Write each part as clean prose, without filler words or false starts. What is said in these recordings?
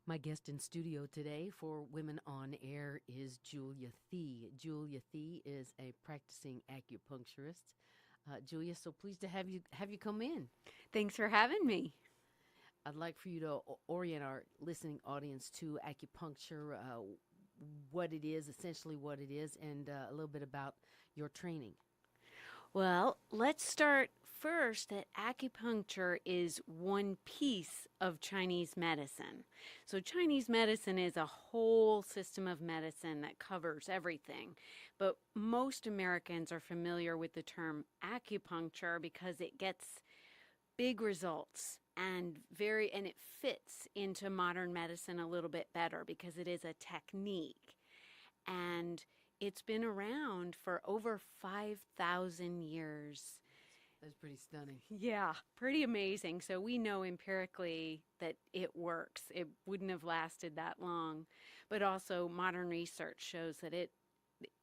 My guest in studio today for Women on Air is Julia Thie. Julia Thie is a practicing acupuncturist. Julia, so pleased to have you come in. Thanks for having me. I'd like for you to orient our listening audience to acupuncture, what it is, essentially what it is, and a little bit about your training. Well, let's start first that acupuncture is one piece of Chinese medicine. So, Chinese medicine is a whole system of medicine that covers everything. But most Americans are familiar with the term acupuncture because it gets big results and it fits into modern medicine a little bit better because it is a technique. And it's been around for over 5,000 years. That's pretty stunning. Yeah, pretty amazing. So we know empirically that it works. It wouldn't have lasted that long. But also modern research shows that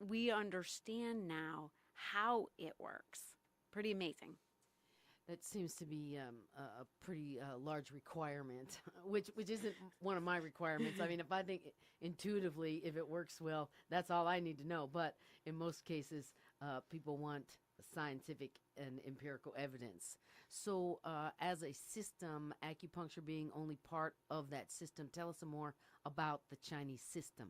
we understand now how it works. Pretty amazing. That seems to be a pretty large requirement, which isn't one of my requirements. I mean, if I think intuitively, if it works well, that's all I need to know. But in most cases, people want scientific and empirical evidence. So, as a system, acupuncture being only part of that system, tell us some more about the Chinese system.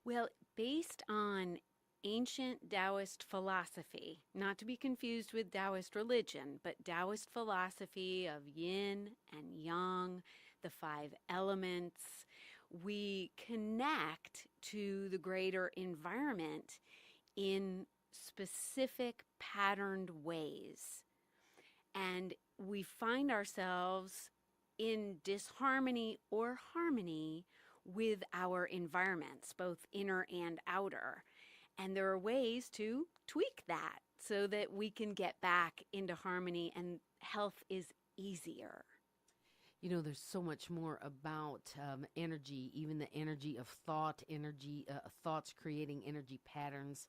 Well, based on ancient Taoist philosophy, not to be confused with Taoist religion, but Taoist philosophy of yin and yang, the five elements, we connect to the greater environment in specific patterned ways. And we find ourselves in disharmony or harmony with our environments, both inner and outer. And there are ways to tweak that so that we can get back into harmony and health is easier. You know, there's so much more about energy, even the energy of thought, energy, thoughts creating energy patterns,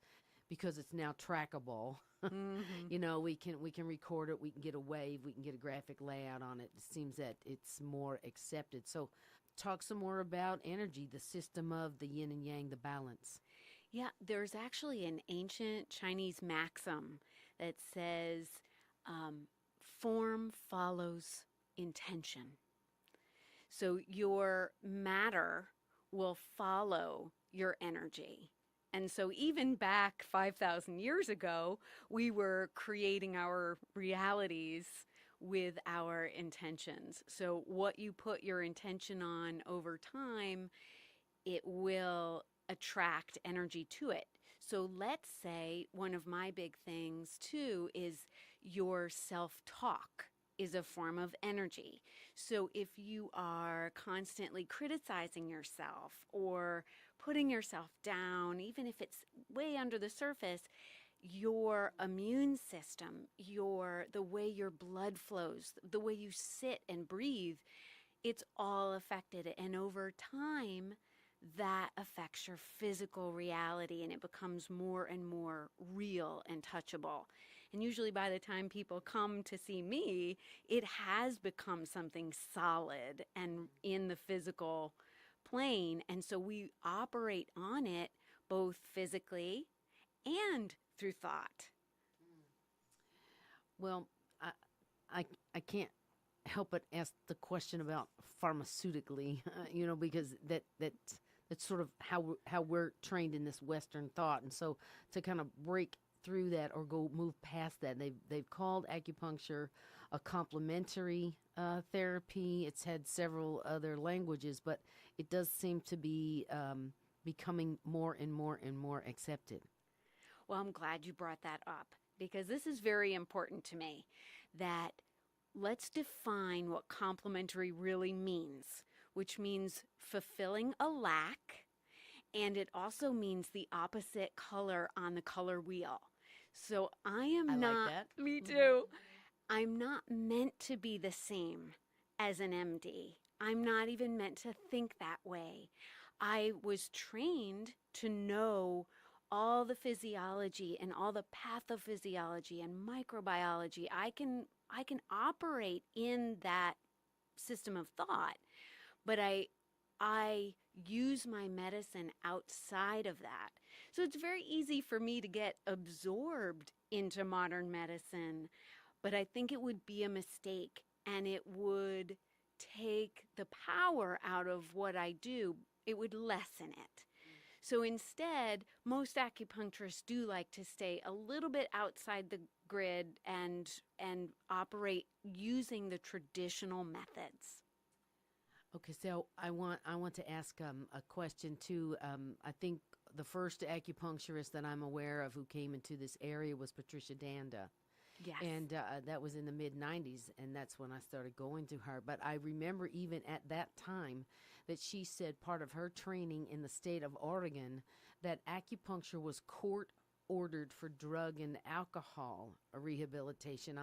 because it's now trackable. Mm-hmm. You know, we can record it, we can get a wave, we can get a graphic layout on it. It seems that it's more accepted. So, talk some more about energy, the system of the yin and yang, the balance. Yeah, there's actually an ancient Chinese maxim that says form follows intention. So your matter will follow your energy. And so, even back 5,000 years ago, we were creating our realities with our intentions. So, what you put your intention on over time, it will attract energy to it. So, let's say one of my big things too is your self talk is a form of energy. So if you are constantly criticizing yourself or putting yourself down, even if it's way under the surface, your immune system, the way your blood flows, the way you sit and breathe, it's all affected. And over time, that affects your physical reality and it becomes more and more real and touchable. And usually by the time people come to see me, it has become something solid and in the physical plane. And so we operate on it both physically and through thought. Well, I, I can't help but ask the question about pharmaceutically, you know, because that's sort of how we're trained in this Western thought, and so to kind of break through that or go move past that, they've called acupuncture a complementary therapy. It's had several other languages, but it does seem to be becoming more and more and more accepted. Well, I'm glad you brought that up because this is very important to me that let's define what complementary really means, which means fulfilling a lack, and it also means the opposite color on the color wheel. So I I am like not, that. me too, I'm not meant to be the same as an MD. I'm not even meant to think that way. I was trained to know all the physiology and all the pathophysiology and microbiology. I can operate in that system of thought, but I use my medicine outside of that. So it's very easy for me to get absorbed into modern medicine, but I think it would be a mistake and it would take the power out of what I do. It would lessen it. So instead, most acupuncturists do like to stay a little bit outside the grid and operate using the traditional methods. Okay, so I want to ask a question too. I think the first acupuncturist that I'm aware of who came into this area was Patricia Danda. Yes. And that was in the mid 90s, and that's when I started going to her. But I remember even at that time that she said part of her training in the state of Oregon that acupuncture was court ordered for drug and alcohol rehabilitation.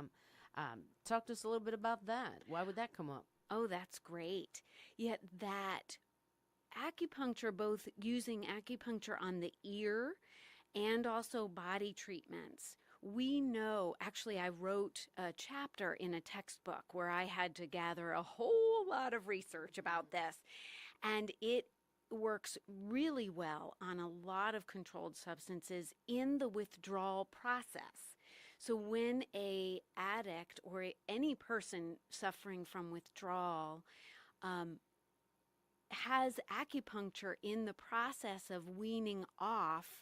Talk to us a little bit about that. Why would that come up? Oh, that's great. Yet that acupuncture, both using acupuncture on the ear and also body treatments. We know, actually, I wrote a chapter in a textbook where I had to gather a whole lot of research about this, and it works really well on a lot of controlled substances in the withdrawal process. So when a addict or any person suffering from withdrawal um, has acupuncture in the process of weaning off,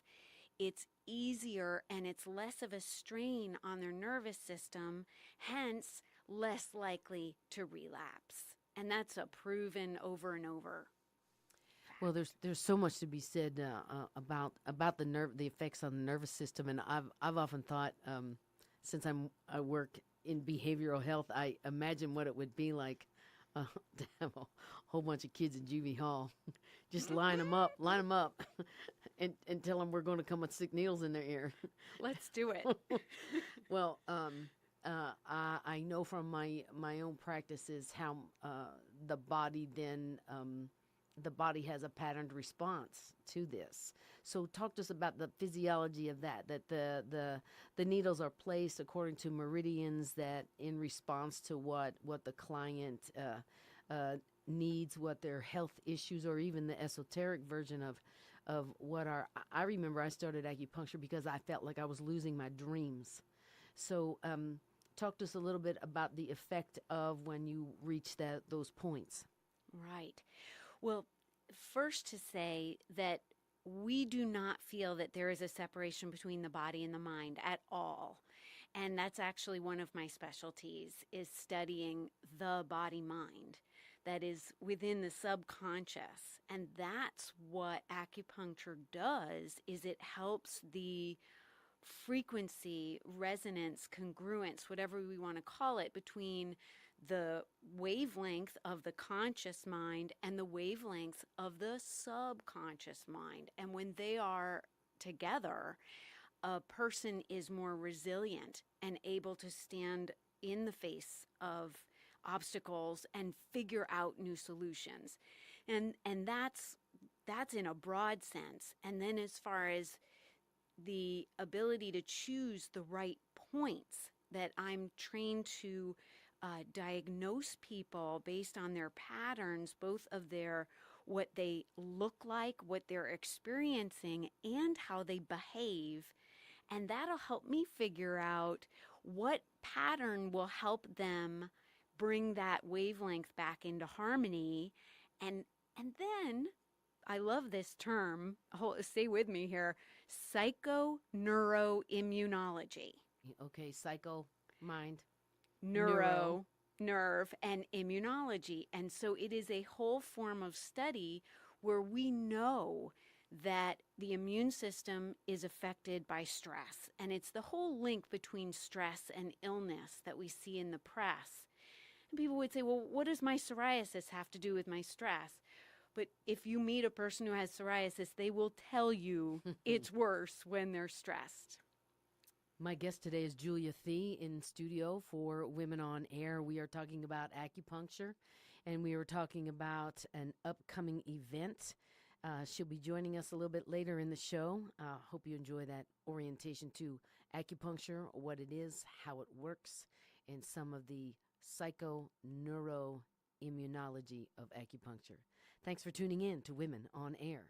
it's easier and it's less of a strain on their nervous system, hence less likely to relapse. And that's a proven over and over Well, fact. there's so much to be said about the effects on the nervous system, and I've often thought since I work in behavioral health, I imagine what it would be like to have a whole bunch of kids in juvie hall, just line them up, and tell them we're going to come and stick needles in their ear. Let's do it. Well, I know from my own practices how the body then the body has a patterned response to this. So talk to us about the physiology of that. That the needles are placed according to meridians that in response to what the client needs, what their health issues, or even the esoteric version of what are. I remember I started acupuncture because I felt like I was losing my dreams. So talk to us a little bit about the effect of when you reach those points. Right. Well, first to say that we do not feel that there is a separation between the body and the mind at all. And that's actually one of my specialties is studying the body mind that is within the subconscious. And that's what acupuncture does is it helps the frequency, resonance, congruence, whatever we want to call it, between the wavelength of the conscious mind and the wavelengths of the subconscious mind. And when they are together, a person is more resilient and able to stand in the face of obstacles and figure out new solutions. And that's in a broad sense. And then as far as the ability to choose the right points that I'm trained to diagnose people based on their patterns, both of their what they look like, what they're experiencing, and how they behave. And that'll help me figure out what pattern will help them bring that wavelength back into harmony. And then I love this term. Stay with me here. Psychoneuroimmunology. Okay, psycho, mind, neuro. Neuro, nerve, and immunology. And so it is a whole form of study where we know that the immune system is affected by stress. And it's the whole link between stress and illness that we see in the press. And people would say, well, what does my psoriasis have to do with my stress? But if you meet a person who has psoriasis, they will tell you it's worse when they're stressed. My guest today is Julia Thie in studio for Women on Air. We are talking about acupuncture, and we are talking about an upcoming event. She'll be joining us a little bit later in the show. Hope you enjoy that orientation to acupuncture, what it is, how it works, and some of the psychoneuroimmunology of acupuncture. Thanks for tuning in to Women on Air.